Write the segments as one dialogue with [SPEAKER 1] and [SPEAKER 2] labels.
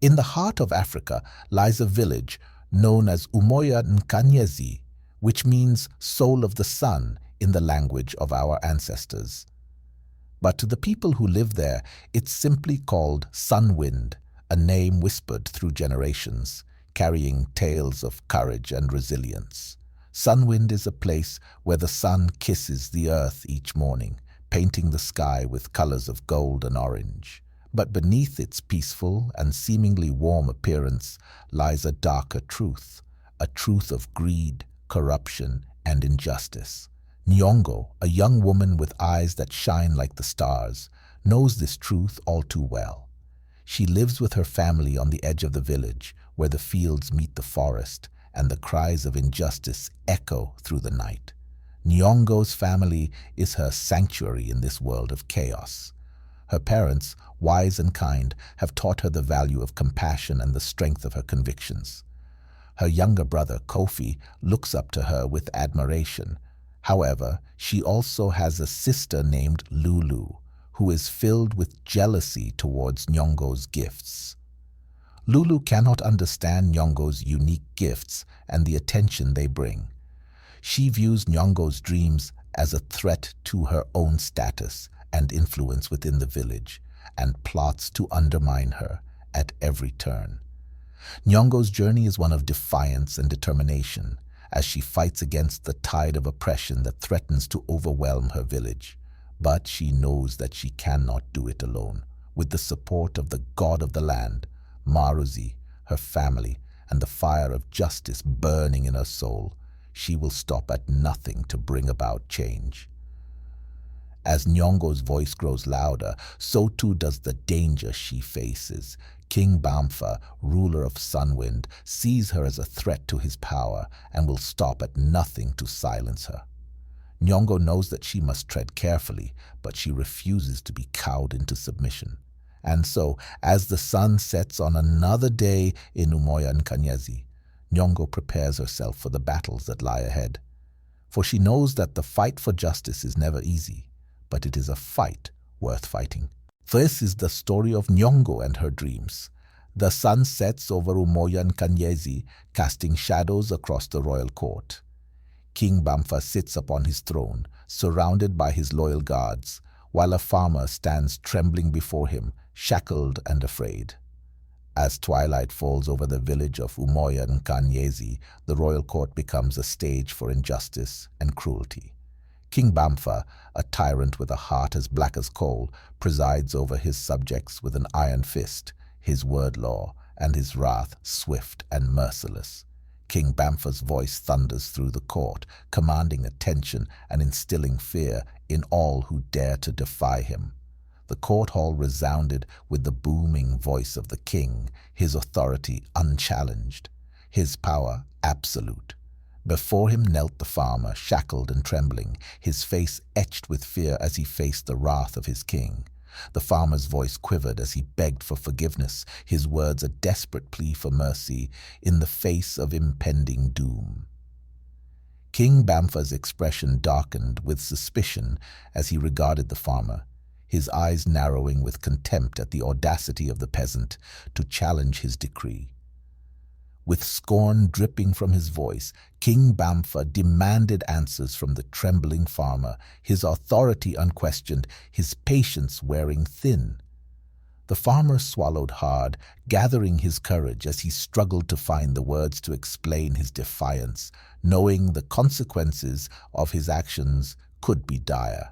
[SPEAKER 1] In the heart of Africa lies a village known as Umoya Nkanyezi, which means soul of the sun in the language of our ancestors. But to the people who live there, it's simply called Sunwind, a name whispered through generations, carrying tales of courage and resilience. Sunwind is a place where the sun kisses the earth each morning, painting the sky with colors of gold and orange. But beneath its peaceful and seemingly warm appearance lies a darker truth, a truth of greed, corruption, and injustice. Nyongo, a young woman with eyes that shine like the stars, knows this truth all too well. She lives with her family on the edge of the village, where the fields meet the forest, and the cries of injustice echo through the night. Nyongo's family is her sanctuary in this world of chaos. Her parents, wise and kind, have taught her the value of compassion and the strength of her convictions. Her younger brother, Kofi, looks up to her with admiration. However, she also has a sister named Lulu, who is filled with jealousy towards Nyongo's gifts. Lulu cannot understand Nyongo's unique gifts and the attention they bring. She views Nyongo's dreams as a threat to her own status and influence within the village, and plots to undermine her at every turn. Nyongo's journey is one of defiance and determination, as she fights against the tide of oppression that threatens to overwhelm her village. But she knows that she cannot do it alone. With the support of the god of the land, Maruzi, her family, and the fire of justice burning in her soul, she will stop at nothing to bring about change. As Nyongo's voice grows louder, so too does the danger she faces. King Bamfa, ruler of Sunwind, sees her as a threat to his power and will stop at nothing to silence her. Nyongo knows that she must tread carefully, but she refuses to be cowed into submission. And so, as the sun sets on another day in Umoya Nkanyezi, Nyongo prepares herself for the battles that lie ahead. For she knows that the fight for justice is never easy, but it is a fight worth fighting. This is the story of Nyongo and her dreams. The sun sets over Umoya Nkanyezi, casting shadows across the royal court. King Bamfa sits upon his throne, surrounded by his loyal guards, while a farmer stands trembling before him, shackled and afraid. As twilight falls over the village of Umoya Nkanyezi, the royal court becomes a stage for injustice and cruelty. King Bamfa, a tyrant with a heart as black as coal, presides over his subjects with an iron fist, his word law, and his wrath swift and merciless. King Bamfa's voice thunders through the court, commanding attention and instilling fear in all who dare to defy him. The court hall resounded with the booming voice of the king, his authority unchallenged, his power absolute. Before him knelt the farmer, shackled and trembling, his face etched with fear as he faced the wrath of his king. The farmer's voice quivered as he begged for forgiveness, his words a desperate plea for mercy in the face of impending doom. King Bamfa's expression darkened with suspicion as he regarded the farmer, his eyes narrowing with contempt at the audacity of the peasant to challenge his decree. With scorn dripping from his voice, King Bamfa demanded answers from the trembling farmer, his authority unquestioned, his patience wearing thin. The farmer swallowed hard, gathering his courage as he struggled to find the words to explain his defiance, knowing the consequences of his actions could be dire.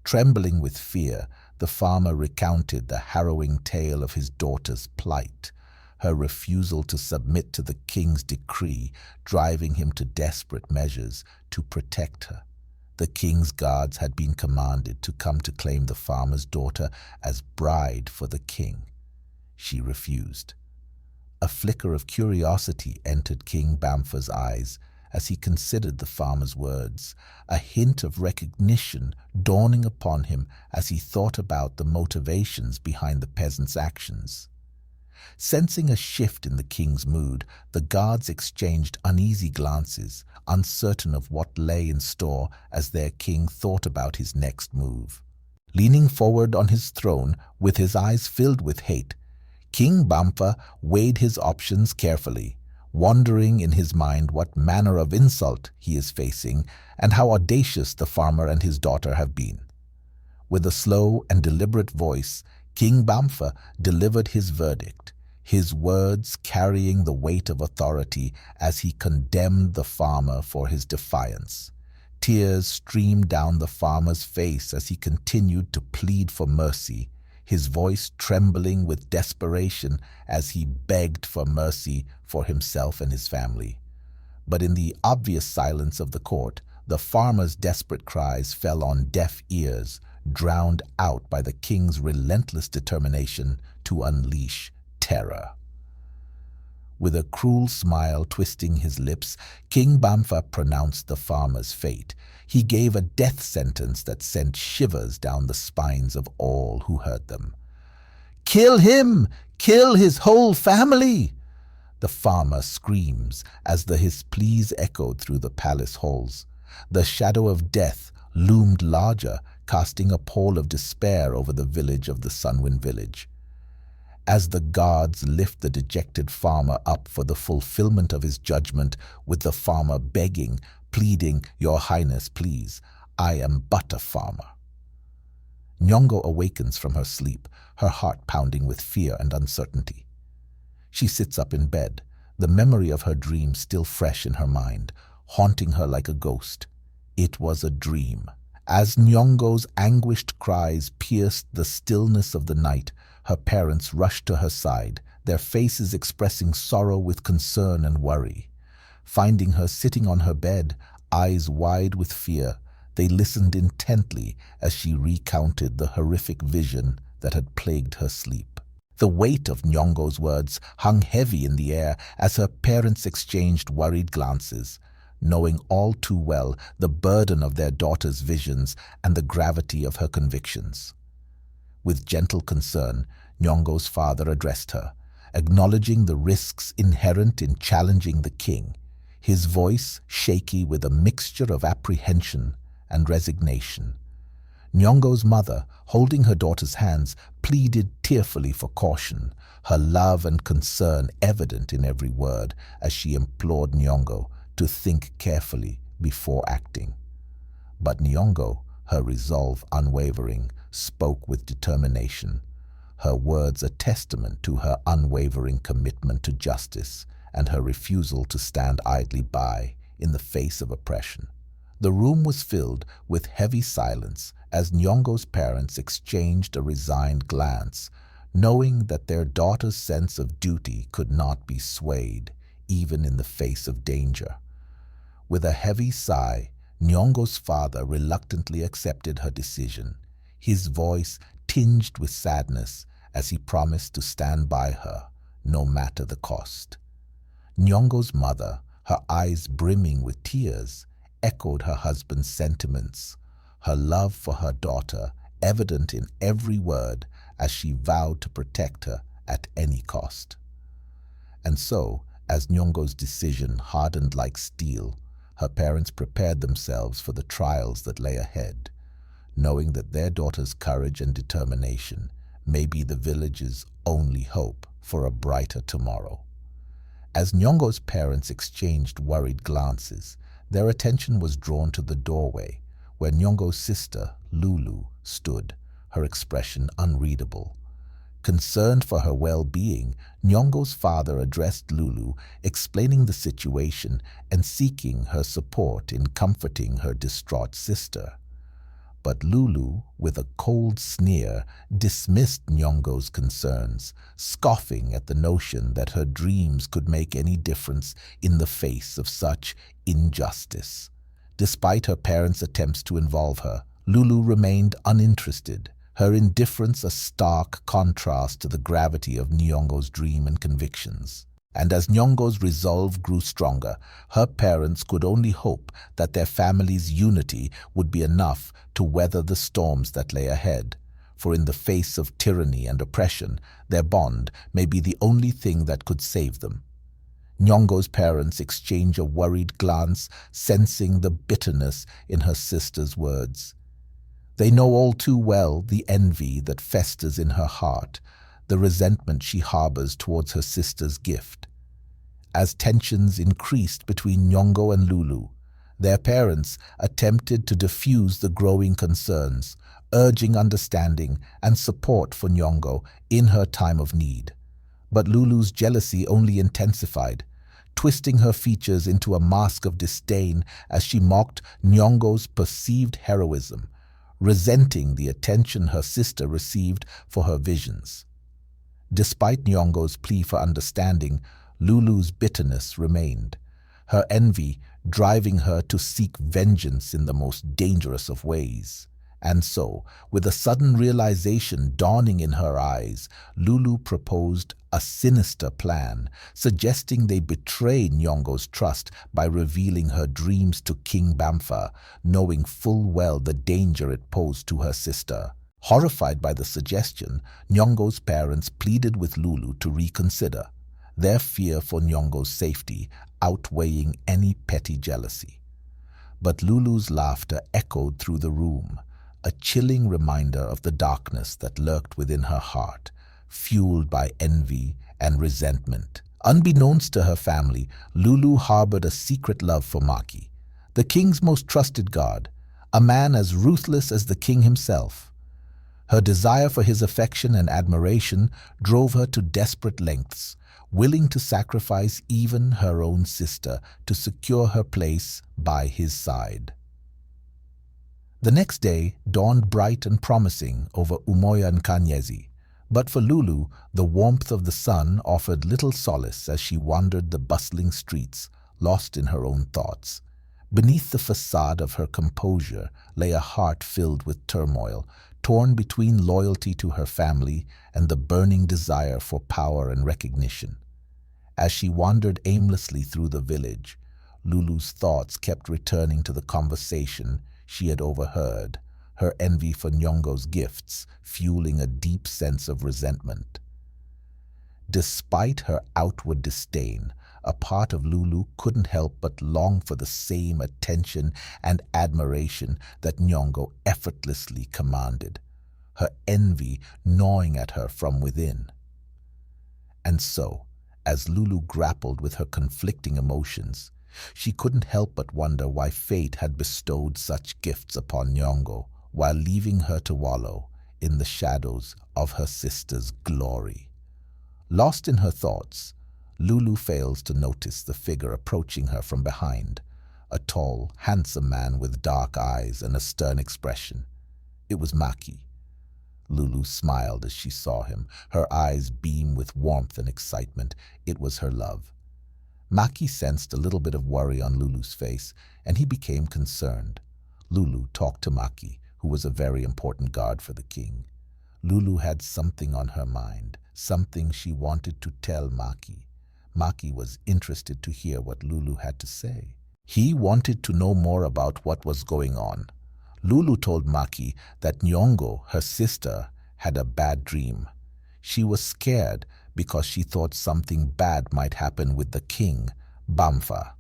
[SPEAKER 1] Trembling with fear, the farmer recounted the harrowing tale of his daughter's plight, her refusal to submit to the king's decree, driving him to desperate measures to protect her. The king's guards had been commanded to come to claim the farmer's daughter as bride for the king. She refused. A flicker of curiosity entered King Bamfa's eyes as he considered the farmer's words, a hint of recognition dawning upon him as he thought about the motivations behind the peasant's actions. Sensing a shift in the king's mood, the guards exchanged uneasy glances, uncertain of what lay in store as their king thought about his next move. Leaning forward on his throne, with his eyes filled with hate, King Bamfa weighed his options carefully, wondering in his mind what manner of insult he is facing and how audacious the farmer and his daughter have been. With a slow and deliberate voice, King Bamfa delivered his verdict, his words carrying the weight of authority as he condemned the farmer for his defiance. Tears streamed down the farmer's face as he continued to plead for mercy, his voice trembling with desperation as he begged for mercy for himself and his family. But in the obvious silence of the court, the farmer's desperate cries fell on deaf ears, drowned out by the king's relentless determination to unleash terror. With a cruel smile twisting his lips, King Bamfa pronounced the farmer's fate. He gave a death sentence that sent shivers down the spines of all who heard them. "Kill him! Kill his whole family!" the farmer screams as his pleas echoed through the palace halls. The shadow of death loomed larger, casting a pall of despair over the village of the Sunwind village. As the guards lift the dejected farmer up for the fulfillment of his judgment, with the farmer begging, pleading, "Your Highness, please, I am but a farmer." Nyongo awakens from her sleep, her heart pounding with fear and uncertainty. She sits up in bed, the memory of her dream still fresh in her mind, haunting her like a ghost. It was a dream. As Nyongo's anguished cries pierced the stillness of the night, her parents rushed to her side, their faces expressing sorrow with concern and worry. Finding her sitting on her bed, eyes wide with fear, they listened intently as she recounted the horrific vision that had plagued her sleep. The weight of Nyongo's words hung heavy in the air as her parents exchanged worried glances, knowing all too well the burden of their daughter's visions and the gravity of her convictions. With gentle concern, Nyongo's father addressed her, acknowledging the risks inherent in challenging the king, his voice shaky with a mixture of apprehension and resignation. Nyongo's mother, holding her daughter's hands, pleaded tearfully for caution, her love and concern evident in every word as she implored Nyongo to think carefully before acting. But Nyongo, her resolve unwavering, spoke with determination, her words a testament to her unwavering commitment to justice and her refusal to stand idly by in the face of oppression. The room was filled with heavy silence as Nyongo's parents exchanged a resigned glance, knowing that their daughter's sense of duty could not be swayed, even in the face of danger. With a heavy sigh, Nyongo's father reluctantly accepted her decision, his voice tinged with sadness as he promised to stand by her, no matter the cost. Nyongo's mother, her eyes brimming with tears, echoed her husband's sentiments, her love for her daughter evident in every word as she vowed to protect her at any cost. And so, as Nyongo's decision hardened like steel, her parents prepared themselves for the trials that lay ahead, knowing that their daughter's courage and determination may be the village's only hope for a brighter tomorrow. As Nyongo's parents exchanged worried glances, their attention was drawn to the doorway, where Nyongo's sister, Lulu, stood, her expression unreadable. Concerned for her well-being, Nyongo's father addressed Lulu, explaining the situation and seeking her support in comforting her distraught sister. But Lulu, with a cold sneer, dismissed Nyongo's concerns, scoffing at the notion that her dreams could make any difference in the face of such injustice. Despite her parents' attempts to involve her, Lulu remained uninterested, her indifference a stark contrast to the gravity of Nyongo's dream and convictions. And as Nyongo's resolve grew stronger, her parents could only hope that their family's unity would be enough to weather the storms that lay ahead. For in the face of tyranny and oppression, their bond may be the only thing that could save them. Nyongo's parents exchanged a worried glance, sensing the bitterness in her sister's words. They know all too well the envy that festers in her heart, the resentment she harbors towards her sister's gift. As tensions increased between Nyongo and Lulu, their parents attempted to diffuse the growing concerns, urging understanding and support for Nyongo in her time of need. But Lulu's jealousy only intensified, twisting her features into a mask of disdain as she mocked Nyongo's perceived heroism, resenting the attention her sister received for her visions. Despite Nyongo's plea for understanding, Lulu's bitterness remained, her envy driving her to seek vengeance in the most dangerous of ways. And so, with a sudden realization dawning in her eyes, Lulu proposed a sinister plan, suggesting they betray Nyongo's trust by revealing her dreams to King Bamfa, knowing full well the danger it posed to her sister. Horrified by the suggestion, Nyongo's parents pleaded with Lulu to reconsider, their fear for Nyongo's safety outweighing any petty jealousy. But Lulu's laughter echoed through the room, a chilling reminder of the darkness that lurked within her heart, fueled by envy and resentment. Unbeknownst to her family, Lulu harbored a secret love for Maki, the king's most trusted guard, a man as ruthless as the king himself. Her desire for his affection and admiration drove her to desperate lengths, willing to sacrifice even her own sister to secure her place by his side. The next day dawned bright and promising over Umoya Nkanyezi, but for Lulu, the warmth of the sun offered little solace as she wandered the bustling streets, lost in her own thoughts. Beneath the facade of her composure lay a heart filled with turmoil, torn between loyalty to her family and the burning desire for power and recognition. As she wandered aimlessly through the village, Lulu's thoughts kept returning to the conversation she had overheard, her envy for Nyongo's gifts fueling a deep sense of resentment. Despite her outward disdain, a part of Lulu couldn't help but long for the same attention and admiration that Nyongo effortlessly commanded, her envy gnawing at her from within. And so, as Lulu grappled with her conflicting emotions, she couldn't help but wonder why fate had bestowed such gifts upon Nyongo while leaving her to wallow in the shadows of her sister's glory. Lost in her thoughts, Lulu fails to notice the figure approaching her from behind, a tall, handsome man with dark eyes and a stern expression. It was Maki. Lulu smiled as she saw him, her eyes beam with warmth and excitement. It was her love. Maki sensed a little bit of worry on Lulu's face, and he became concerned. Lulu talked to Maki, who was a very important guard for the king. Lulu had something on her mind, something she wanted to tell Maki. Maki was interested to hear what Lulu had to say. He wanted to know more about what was going on. Lulu told Maki that Nyongo, her sister, had a bad dream. She was scared because she thought something bad might happen with the king, Bamfa.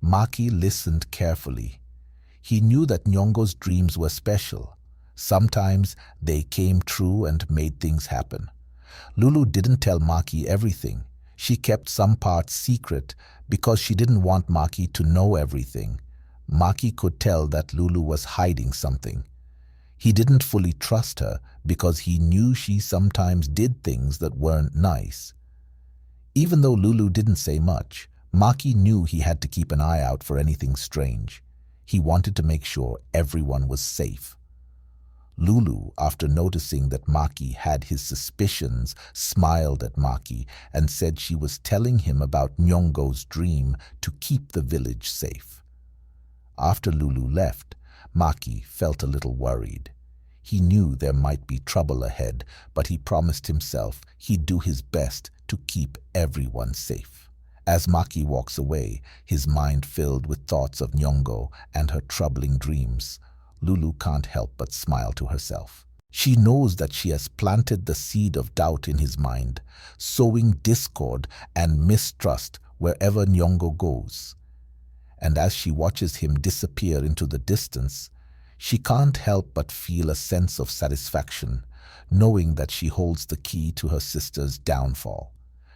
[SPEAKER 1] Maki listened carefully. He knew that Nyongo's dreams were special. Sometimes they came true and made things happen. Lulu didn't tell Maki everything. She kept some parts secret because she didn't want Maki to know everything. Maki could tell that Lulu was hiding something. He didn't fully trust her because he knew she sometimes did things that weren't nice. Even though Lulu didn't say much, Maki knew he had to keep an eye out for anything strange. He wanted to make sure everyone was safe. Lulu, after noticing that Maki had his suspicions, smiled at Maki and said she was telling him about Nyongo's dream to keep the village safe. After Lulu left, Maki felt a little worried. He knew there might be trouble ahead, but he promised himself he'd do his best to keep everyone safe. As Maki walks away, his mind filled with thoughts of Nyongo and her troubling dreams, Lulu can't help but smile to herself. She knows that she has planted the seed of doubt in his mind, sowing discord and mistrust wherever Nyongo goes. And as she watches him disappear into the distance, she can't help but feel a sense of satisfaction, knowing that she holds the key to her sister's downfall.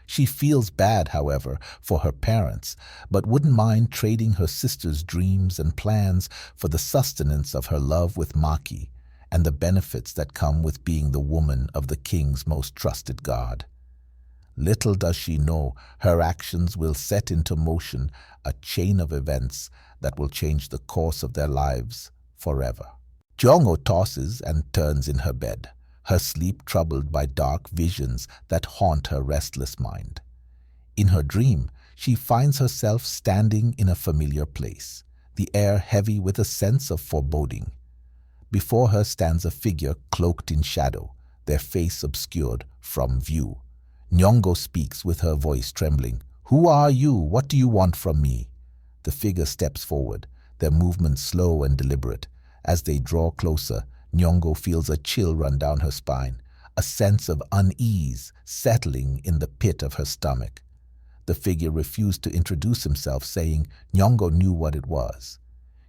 [SPEAKER 1] She feels bad, however, for her parents, but wouldn't mind trading her sister's dreams and plans for the sustenance of her love with Maki and the benefits that come with being the woman of the king's most trusted god. Little does she know her actions will set into motion a chain of events that will change the course of their lives forever. Nyongo tosses and turns in her bed, her sleep troubled by dark visions that haunt her restless mind. In her dream, she finds herself standing in a familiar place, the air heavy with a sense of foreboding. Before her stands a figure cloaked in shadow, their face obscured from view. Nyongo speaks with her voice trembling. "Who are you? What do you want from me?" The figure steps forward, their movements slow and deliberate. As they draw closer, Nyongo feels a chill run down her spine, a sense of unease settling in the pit of her stomach. The figure refused to introduce himself, saying Nyongo knew what it was.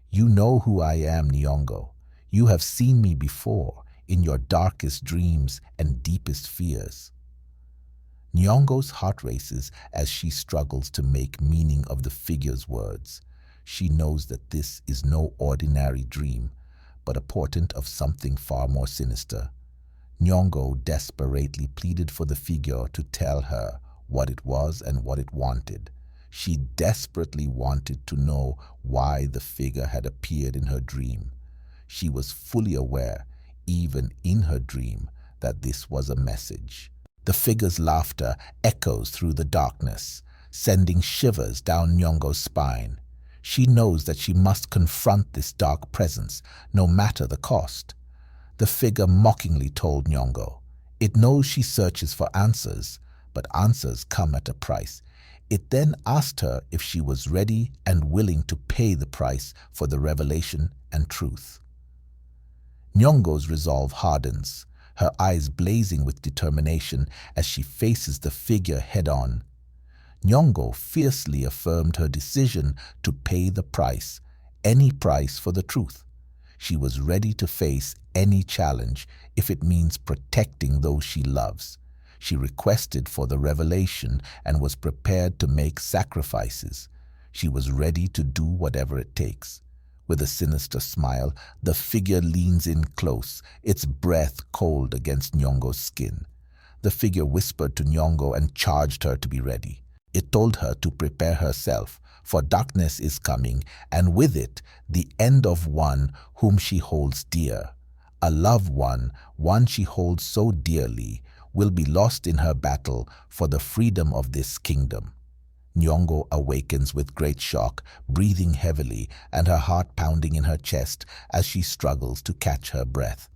[SPEAKER 1] "You know who I am, Nyongo. You have seen me before, in your darkest dreams and deepest fears." Nyongo's heart races as she struggles to make meaning of the figure's words. She knows that this is no ordinary dream, but a portent of something far more sinister. Nyongo desperately pleaded for the figure to tell her what it was and what it wanted. She desperately wanted to know why the figure had appeared in her dream. She was fully aware, even in her dream, that this was a message. The figure's laughter echoes through the darkness, sending shivers down Nyongo's spine. She knows that she must confront this dark presence, no matter the cost. The figure mockingly told Nyongo. It knows she searches for answers, but answers come at a price. It then asked her if she was ready and willing to pay the price for the revelation and truth. Nyongo's resolve hardens, her eyes blazing with determination as she faces the figure head-on. Nyongo fiercely affirmed her decision to pay the price, any price for the truth. She was ready to face any challenge if it means protecting those she loves. She requested for the revelation and was prepared to make sacrifices. She was ready to do whatever it takes. With a sinister smile, the figure leans in close, its breath cold against Nyongo's skin. The figure whispered to Nyongo and charged her to be ready. It told her to prepare herself, for darkness is coming, and with it, the end of one whom she holds dear. A loved one, one she holds so dearly, will be lost in her battle for the freedom of this kingdom. Nyongo awakens with great shock, breathing heavily and her heart pounding in her chest as she struggles to catch her breath.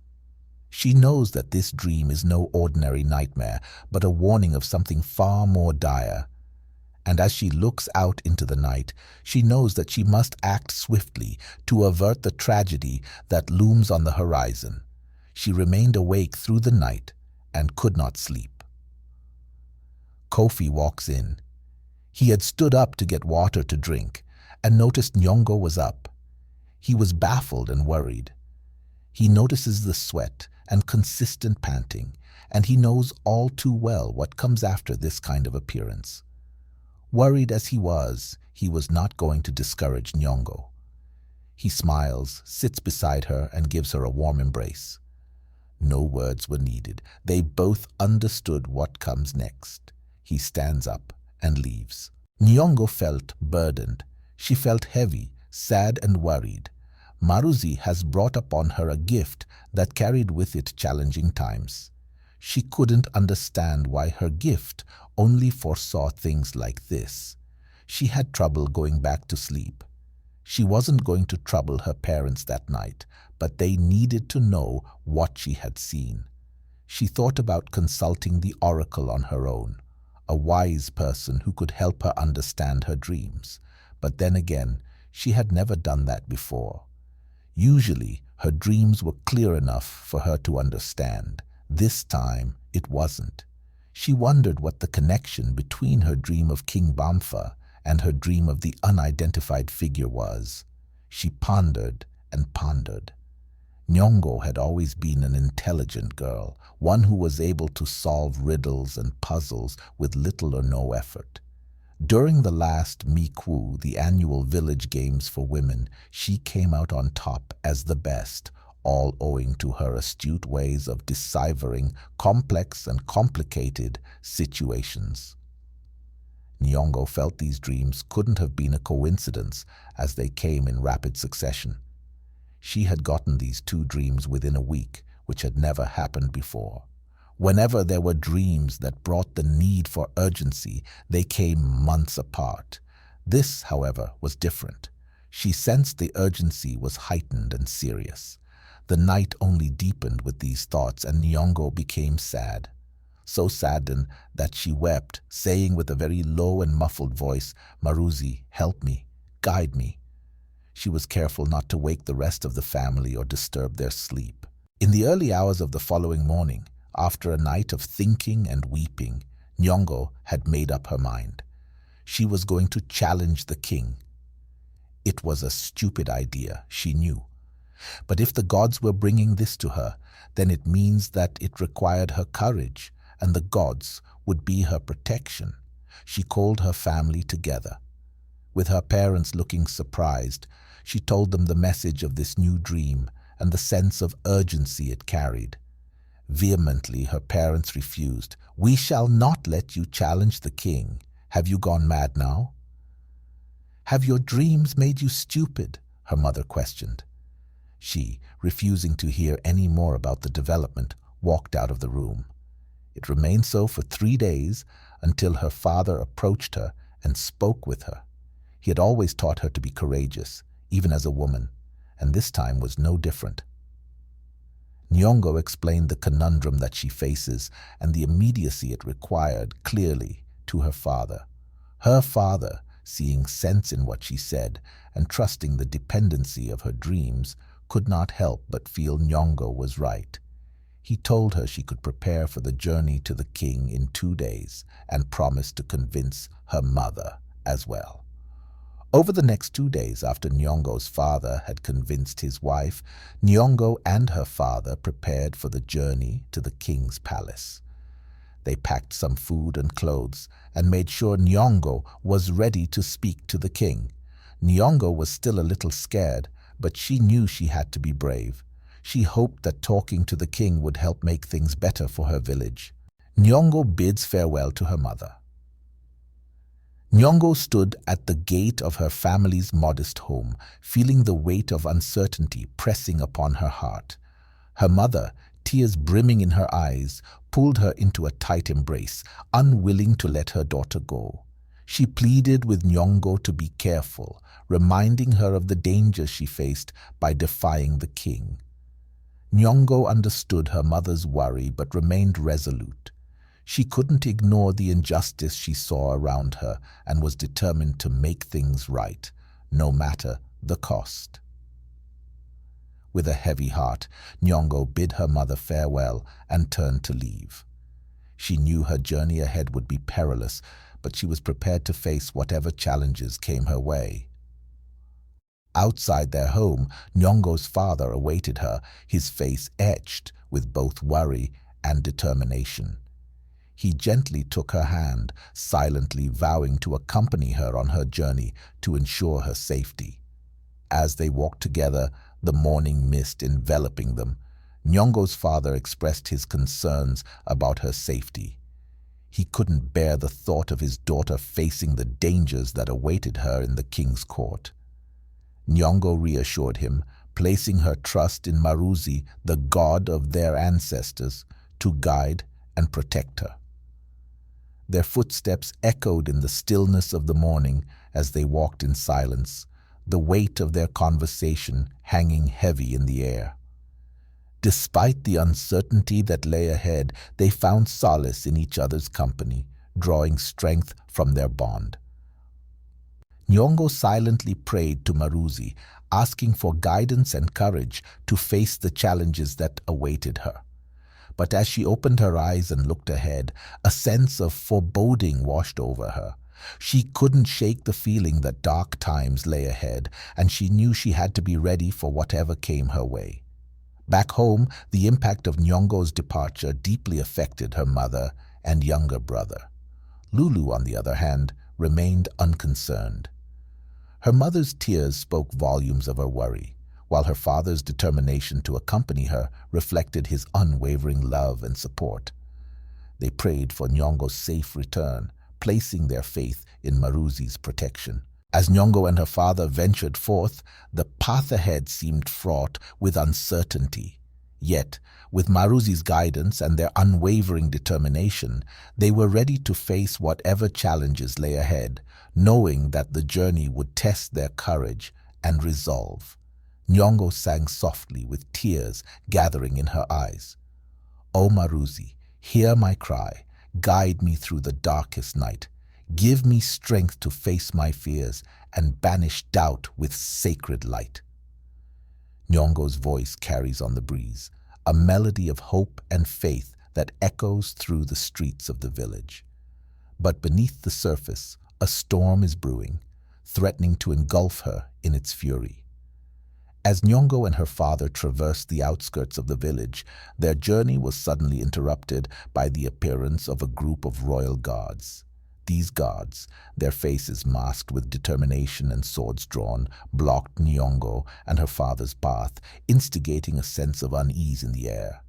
[SPEAKER 1] She knows that this dream is no ordinary nightmare, but a warning of something far more dire. And as she looks out into the night, she knows that she must act swiftly to avert the tragedy that looms on the horizon. She remained awake through the night and could not sleep. Kofi walks in. He had stood up to get water to drink and noticed Nyongo was up. He was baffled and worried. He notices the sweat and consistent panting, and he knows all too well what comes after this kind of appearance. Worried as he was not going to discourage Nyongo. He smiles, sits beside her, and gives her a warm embrace. No words were needed. They both understood what comes next. He stands up and leaves. Nyongo felt burdened. She felt heavy, sad and worried. Maruzi has brought upon her a gift that carried with it challenging times. She couldn't understand why her gift only foresaw things like this. She had trouble going back to sleep. She wasn't going to trouble her parents that night, but they needed to know what she had seen. She thought about consulting the oracle on her own, a wise person who could help her understand her dreams. But then again, she had never done that before. Usually, her dreams were clear enough for her to understand. This time, it wasn't. She wondered what the connection between her dream of King Bamfa and her dream of the unidentified figure was. She pondered and pondered. Nyongo had always been an intelligent girl, one who was able to solve riddles and puzzles with little or no effort. During the last Miku, the annual village games for women, she came out on top as the best, all owing to her astute ways of deciphering complex and complicated situations. Nyongo felt these dreams couldn't have been a coincidence, as they came in rapid succession. She had gotten these 2 dreams within a week, which had never happened before. Whenever there were dreams that brought the need for urgency, they came months apart. This, however, was different. She sensed the urgency was heightened and serious. The night only deepened with these thoughts, and Nyongo became sad. So saddened that she wept, saying with a very low and muffled voice, "Maruzi, help me, guide me." She was careful not to wake the rest of the family or disturb their sleep. In the early hours of the following morning, after a night of thinking and weeping, Nyongo had made up her mind. She was going to challenge the king. It was a stupid idea, she knew. But if the gods were bringing this to her, then it means that it required her courage, and the gods would be her protection. She called her family together. With her parents looking surprised, she told them the message of this new dream and the sense of urgency it carried. Vehemently, her parents refused. "We shall not let you challenge the king. Have you gone mad now?" "Have your dreams made you stupid?" her mother questioned. She, refusing to hear any more about the development, walked out of the room. It remained so for 3 days until her father approached her and spoke with her. He had always taught her to be courageous, even as a woman, and this time was no different. Nyongo explained the conundrum that she faces and the immediacy it required clearly to her father. Her father, seeing sense in what she said and trusting the dependency of her dreams, could not help but feel Nyongo was right. He told her she could prepare for the journey to the king in 2 days and promised to convince her mother as well. Over the next 2 days after Nyongo's father had convinced his wife, Nyongo and her father prepared for the journey to the king's palace. They packed some food and clothes and made sure Nyongo was ready to speak to the king. Nyongo was still a little scared, but she knew she had to be brave. She hoped that talking to the king would help make things better for her village. Nyongo bids farewell to her mother. Nyongo stood at the gate of her family's modest home, feeling the weight of uncertainty pressing upon her heart. Her mother, tears brimming in her eyes, pulled her into a tight embrace, unwilling to let her daughter go. She pleaded with Nyongo to be careful, reminding her of the dangers she faced by defying the king. Nyongo understood her mother's worry but remained resolute. She couldn't ignore the injustice she saw around her and was determined to make things right, no matter the cost. With a heavy heart, Nyongo bid her mother farewell and turned to leave. She knew her journey ahead would be perilous, but she was prepared to face whatever challenges came her way. Outside their home, Nyongo's father awaited her, his face etched with both worry and determination. He gently took her hand, silently vowing to accompany her on her journey to ensure her safety. As they walked together, the morning mist enveloping them, Nyongo's father expressed his concerns about her safety. He couldn't bear the thought of his daughter facing the dangers that awaited her in the king's court. Nyongo reassured him, placing her trust in Maruzi, the god of their ancestors, to guide and protect her. Their footsteps echoed in the stillness of the morning as they walked in silence, the weight of their conversation hanging heavy in the air. Despite the uncertainty that lay ahead, they found solace in each other's company, drawing strength from their bond. Nyongo silently prayed to Maruzi, asking for guidance and courage to face the challenges that awaited her. But as she opened her eyes and looked ahead, a sense of foreboding washed over her. She couldn't shake the feeling that dark times lay ahead, and she knew she had to be ready for whatever came her way. Back home, the impact of Nyongo's departure deeply affected her mother and younger brother. Lulu, on the other hand, remained unconcerned. Her mother's tears spoke volumes of her worry, while her father's determination to accompany her reflected his unwavering love and support. They prayed for Nyongo's safe return, placing their faith in Maruzi's protection. As Nyongo and her father ventured forth, the path ahead seemed fraught with uncertainty. Yet, with Maruzi's guidance and their unwavering determination, they were ready to face whatever challenges lay ahead, knowing that the journey would test their courage and resolve. Nyongo sang softly with tears gathering in her eyes. "O Maruzi, hear my cry, guide me through the darkest night. Give me strength to face my fears and banish doubt with sacred light." Nyongo's voice carries on the breeze, a melody of hope and faith that echoes through the streets of the village. But beneath the surface, a storm is brewing, threatening to engulf her in its fury. As Nyongo and her father traversed the outskirts of the village, their journey was suddenly interrupted by the appearance of a group of royal guards. These guards, their faces masked with determination and swords drawn, blocked Nyongo and her father's path, instigating a sense of unease in the air.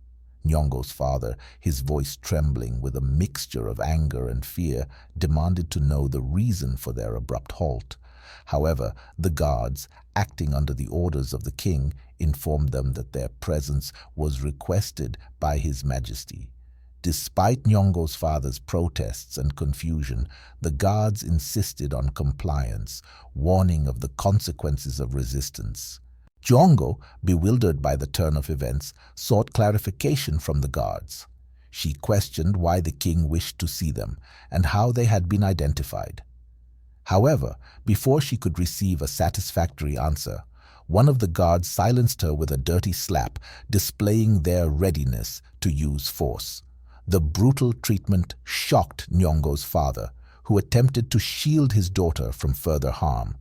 [SPEAKER 1] Nyongo's father, his voice trembling with a mixture of anger and fear, demanded to know the reason for their abrupt halt. However, the guards, acting under the orders of the king, informed them that their presence was requested by His Majesty. Despite Nyongo's father's protests and confusion, the guards insisted on compliance, warning of the consequences of resistance. Nyongo, bewildered by the turn of events, sought clarification from the guards. She questioned why the king wished to see them and how they had been identified. However, before she could receive a satisfactory answer, one of the guards silenced her with a dirty slap, displaying their readiness to use force. The brutal treatment shocked Nyongo's father, who attempted to shield his daughter from further harm.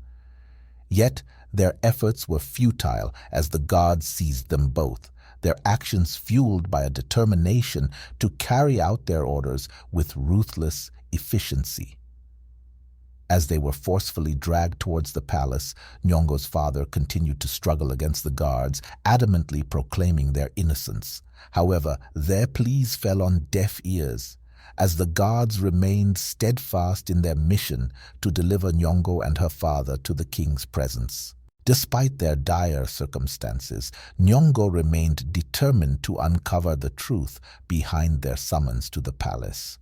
[SPEAKER 1] Yet their efforts were futile as the guards seized them both, their actions fueled by a determination to carry out their orders with ruthless efficiency. As they were forcefully dragged towards the palace, Nyongo's father continued to struggle against the guards, adamantly proclaiming their innocence. However, their pleas fell on deaf ears, as the guards remained steadfast in their mission to deliver Nyongo and her father to the king's presence. Despite their dire circumstances, Nyongo remained determined to uncover the truth behind their summons to the palace.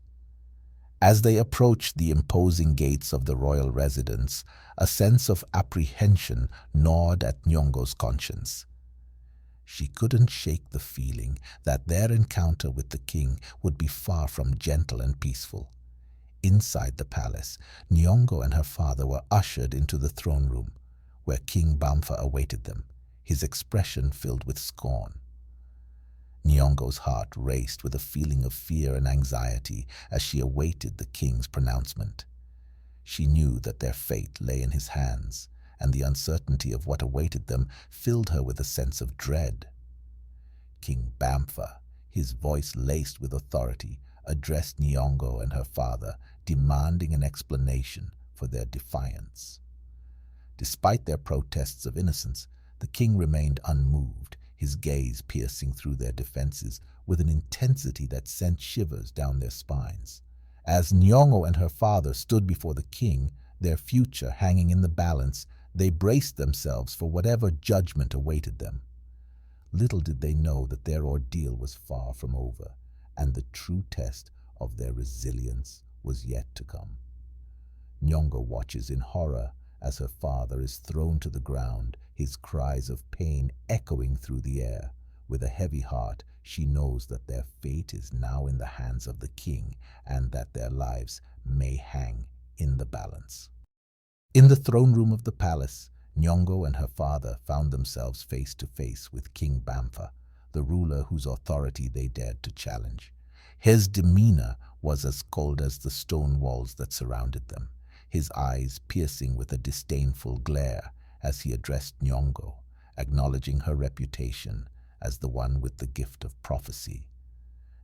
[SPEAKER 1] As they approached the imposing gates of the royal residence, a sense of apprehension gnawed at Nyongo's conscience. She couldn't shake the feeling that their encounter with the king would be far from gentle and peaceful. Inside the palace, Nyongo and her father were ushered into the throne room, where King Bamfa awaited them, his expression filled with scorn. Nyongo's heart raced with a feeling of fear and anxiety as she awaited the king's pronouncement. She knew that their fate lay in his hands, and the uncertainty of what awaited them filled her with a sense of dread. King Bamfa, his voice laced with authority, addressed Nyongo and her father, demanding an explanation for their defiance. Despite their protests of innocence, the king remained unmoved, his gaze piercing through their defenses with an intensity that sent shivers down their spines. As Nyongo and her father stood before the king, their future hanging in the balance, they braced themselves for whatever judgment awaited them. Little did they know that their ordeal was far from over, and the true test of their resilience was yet to come. Nyongo watches in horror as her father is thrown to the ground, his cries of pain echoing through the air. With a heavy heart, she knows that their fate is now in the hands of the king, and that their lives may hang in the balance. In the throne room of the palace, Nyongo and her father found themselves face to face with King Bamfa, the ruler whose authority they dared to challenge. His demeanor was as cold as the stone walls that surrounded them, his eyes piercing with a disdainful glare as he addressed Nyongo, acknowledging her reputation as the one with the gift of prophecy.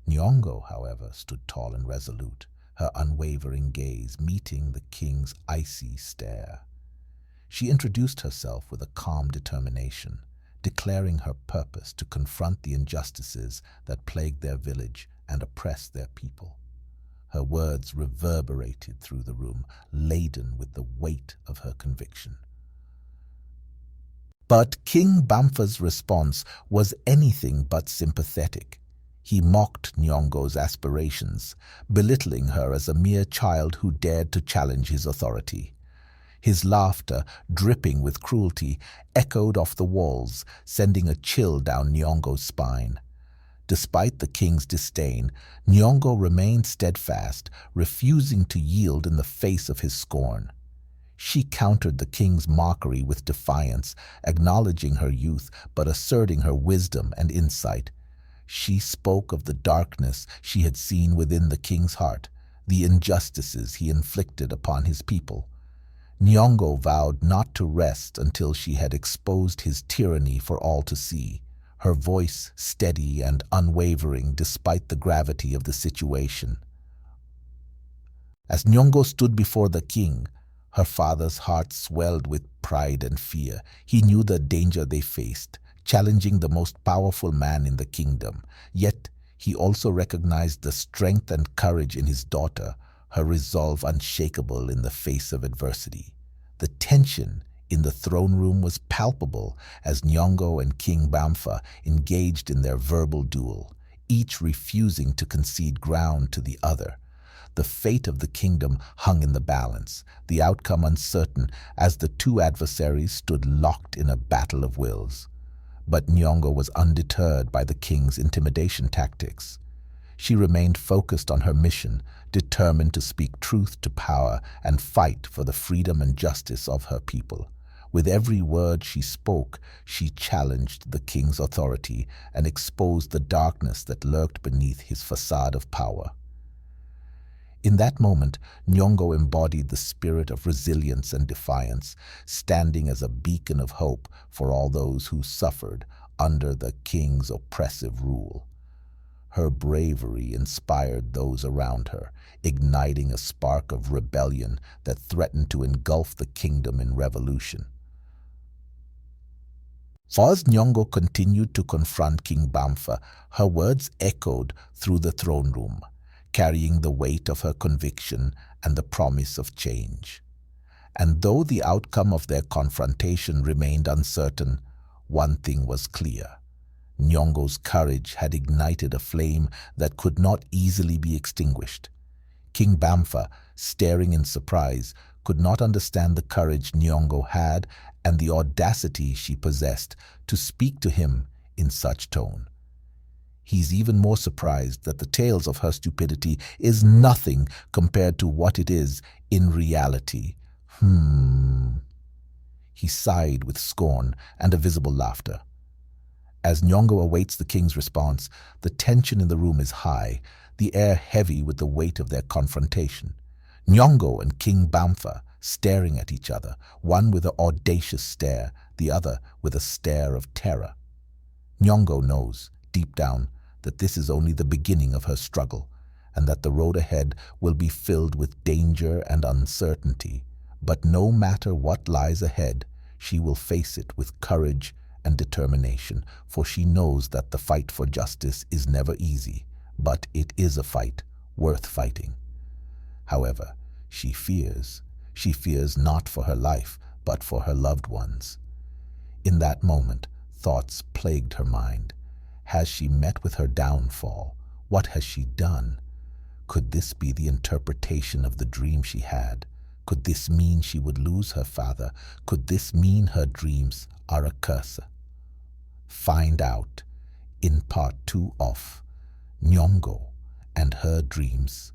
[SPEAKER 1] Nyongo, however, stood tall and resolute, her unwavering gaze meeting the king's icy stare. She introduced herself with a calm determination, declaring her purpose to confront the injustices that plagued their village and oppressed their people. Her words reverberated through the room, laden with the weight of her conviction. But King Bamfa's response was anything but sympathetic. He mocked Nyongo's aspirations, belittling her as a mere child who dared to challenge his authority. His laughter, dripping with cruelty, echoed off the walls, sending a chill down Nyongo's spine. Despite the king's disdain, Nyongo remained steadfast, refusing to yield in the face of his scorn. She countered the king's mockery with defiance, acknowledging her youth but asserting her wisdom and insight. She spoke of the darkness she had seen within the king's heart, the injustices he inflicted upon his people. Nyongo vowed not to rest until she had exposed his tyranny for all to see, her voice steady and unwavering despite the gravity of the situation. As Nyongo stood before the king, her father's heart swelled with pride and fear. He knew the danger they faced, challenging the most powerful man in the kingdom. Yet he also recognized the strength and courage in his daughter, her resolve unshakable in the face of adversity. The tension in the throne room was palpable as Nyongo and King Bamfa engaged in their verbal duel, each refusing to concede ground to the other. The fate of the kingdom hung in the balance, the outcome uncertain as the two adversaries stood locked in a battle of wills. But Nyongo was undeterred by the king's intimidation tactics. She remained focused on her mission, determined to speak truth to power and fight for the freedom and justice of her people. With every word she spoke, she challenged the king's authority and exposed the darkness that lurked beneath his facade of power. In that moment, Nyongo embodied the spirit of resilience and defiance, standing as a beacon of hope for all those who suffered under the king's oppressive rule. Her bravery inspired those around her, igniting a spark of rebellion that threatened to engulf the kingdom in revolution. As Nyongo continued to confront King Bamfa, her words echoed through the throne room, carrying the weight of her conviction and the promise of change. And though the outcome of their confrontation remained uncertain, one thing was clear. Nyongo's courage had ignited a flame that could not easily be extinguished. King Bamfa, staring in surprise, could not understand the courage Nyongo had and the audacity she possessed to speak to him in such tone. He's even more surprised that the tales of her stupidity is nothing compared to what it is in reality. He sighed with scorn and a visible laughter. As Nyongo awaits the king's response, the tension in the room is high, the air heavy with the weight of their confrontation. Nyongo and King Bamfa staring at each other, one with an audacious stare, the other with a stare of terror. Nyongo knows, deep down, that this is only the beginning of her struggle, and that the road ahead will be filled with danger and uncertainty. But no matter what lies ahead, she will face it with courage and determination, for she knows that the fight for justice is never easy, but it is a fight worth fighting. However, she fears not for her life, but for her loved ones. In that moment, thoughts plagued her mind. Has she met with her downfall? What has she done? Could this be the interpretation of the dream she had? Could this mean she would lose her father? Could this mean her dreams are a curse? Find out in part 2 of Nyongo and Her Dreams.